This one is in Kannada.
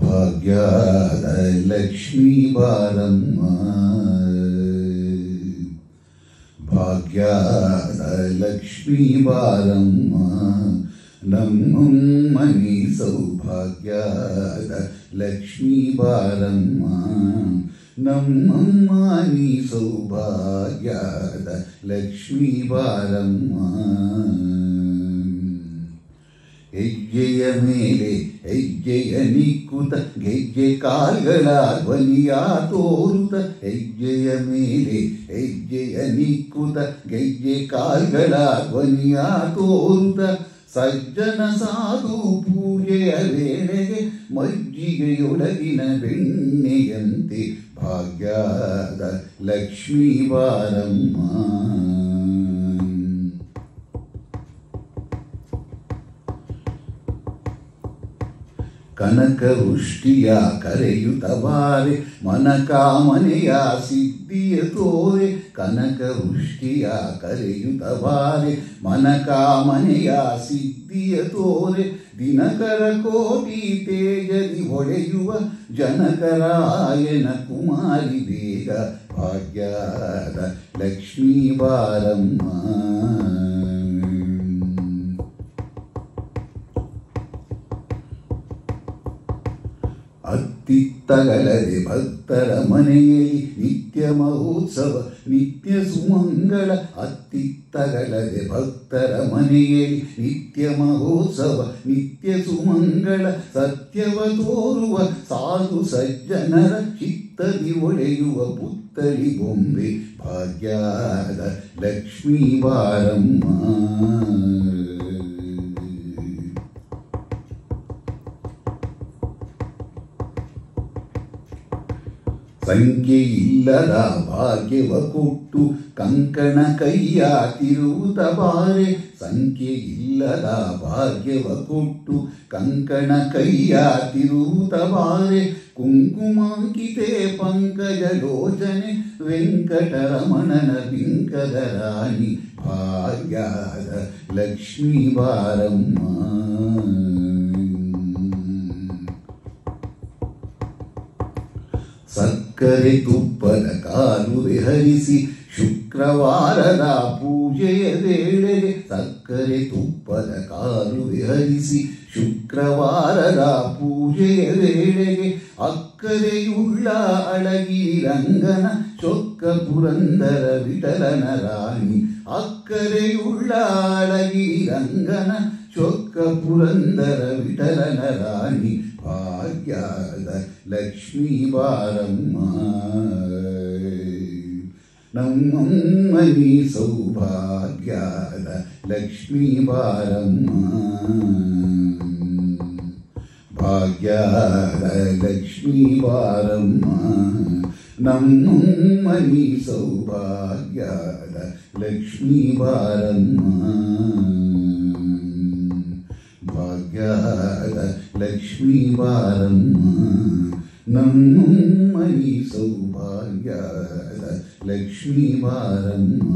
ಭಾಗ್ಯದ ಲಕ್ಷ್ಮೀ ಬಾರಮ್ಮ, ಭಾಗ್ಯದ ಲಕ್ಷ್ಮೀ ಬಾರಮ್ಮ, ನಮ್ಮಮ್ಮ ನೀ ಸೌಭಾಗ್ಯದ ಲಕ್ಷ್ಮೀ ಬಾರಮ್ಮ, ನಮ್ಮಮ್ಮ ನೀ ಸೌಭಾಗ್ಯದ ಲಕ್ಷ್ಮೀ ಬಾರಮ್ಮ. ಹೆಜ್ಜೆಯ ಮೇಲೆ ಹೆಜ್ಜೆಯ ನಿಕ್ಕುತ ಗೆಜ್ಜೆ ಕಾಲ್ಗಳ ಧ್ವನಿಯ ತೋರುತ, ಹೆಜ್ಜೆಯ ಮೇಲೆ ಹೆಜ್ಜೆಯ ನಿಕ್ಕುತ ಗೆಜ್ಜೆ ಕಾಲ್ಗಳ ಧ್ವನಿಯ ತೋರುತ, ಸಜ್ಜನ ಸಾಧು ಪೂಜೆಯ ವೇಳೆಗೆ ಮಜ್ಜಿಗೆಯೊಳಗಿನ ಬೆಣ್ಣೆಯಂತೆ ಭಾಗ್ಯದ ಲಕ್ಷ್ಮೀ ಬಾರಮ್ಮ. ಕನಕ ವೃಷ್ಟಿಯ ಕರೆಯುತ ಬಾರೆ ಮನಕಾಮನೆಯ ಸಿದ್ಧಿಯ ತೋರೆ, ಕನಕ ವೃಷ್ಟಿಯ ಕರೆಯುತ ಬಾರೆ ಮನಕಾಮನೆಯ ಸಿದ್ಧಿಯ ತೋರೆ, ದಿನಕರ ಕೋಟಿ ತೇಜದಿ ಹೊಳೆಯುವ ಜನಕರಾಯನ ಕುಮಾರಿ ಬೇಗ ಭಾಗ್ಯದ ಲಕ್ಷ್ಮೀ ಬಾರಮ್ಮ. ಅತ್ತಿತ್ತಗಲದೆ ಭಕ್ತರ ಮನೆಯಲ್ಲಿ ನಿತ್ಯ ಮಹೋತ್ಸವ ನಿತ್ಯ ಸುಮಂಗಳ, ಅತ್ತಿತ್ತಗಲದೆ ಭಕ್ತರ ಮನೆಯಲ್ಲಿ ನಿತ್ಯ ಮಹೋತ್ಸವ ನಿತ್ಯ ಸುಮಂಗಳ, ಸತ್ಯವ ತೋರುವ ಸಾಧು ಸಜ್ಜನರ ಚಿತ್ತದಿ ಒಳೆಯುವ ಪುತ್ತಳಿ ಗೊಂಬೆ ಭಾಗ್ಯದ ಲಕ್ಷ್ಮೀ ಬಾರಮ್ಮ. ಸಂಖ್ಯೆ ಇಲ್ಲದ ಭಾಗ್ಯವ ಕೊಟ್ಟು ಕಂಕಣ ಕೈಯ ತಿರುವುತ ಬಾರೆ, ಸಂಖ್ಯೆ ಇಲ್ಲದ ಭಾಗ್ಯವ ಕೊಟ್ಟು ಕಂಕಣ ಕೈಯ ತಿರುವುತ ಬಾರೆ, ಕುಂಕುಮಾಂಕಿತೆ ಪಂಕಜ ಲೋಚನೆ ವೆಂಕಟರಮಣನ ಬಿಂಕದ ರಾಣಿ ಭಾಗ್ಯದ ಲಕ್ಷ್ಮೀ ಬಾರಮ್ಮ. ಸಕ್ಕರೆ ತುಪ್ಪದ ಕಾಲುವೆ ಹರಿಸಿ ಶುಕ್ರವಾರದ ಪೂಜೆಯ ವೇಳೆಗೆ, ಸಕ್ಕರೆ ತುಪ್ಪದ ಕಾಲುವೆ ಹರಿಸಿ ಶುಕ್ರವಾರದ ಪೂಜೆಯ ವೇಳೆಗೆ, ಅಕ್ಕರೆಯುಳ್ಳ ಅಳಗಿರಂಗನ ಚೊಕ್ಕ ಪುರಂದರ ವಿಠಲನ ರಾಣಿ, ಅಕ್ಕರೆಯುಳ್ಳ ಅಳಗಿರಂಗನ ಚೊಕ್ಕ ಪುರಂದರ ವಿಠಲನ ರಾಣಿ ಭಾಗ್ಯದ ಲಕ್ಷ್ಮೀ ಬಾರಮ್ಮ. ನಮ್ಮಮ್ಮ ನೀ ಸೌಭಾಗ್ಯದ ಲಕ್ಷ್ಮೀ ಬಾರಮ್ಮ, ಭಾಗ್ಯದ ಲಕ್ಷ್ಮೀ ಬಾರಮ್ಮ, ನಮ್ಮಮ್ಮ ನೀ ಸೌಭಾಗ್ಯದ ಲಕ್ಷ್ಮೀ ಬಾರಮ್ಮ, ಭಾಗ್ಯದ ಲಕ್ಷ್ಮೀ ಬಾರಮ್ಮ, ನಮ್ಮಮ್ಮ ನೀ ಸೌಭಾಗ್ಯದ ಲಕ್ಷ್ಮೀ ಬಾರಮ್ಮ.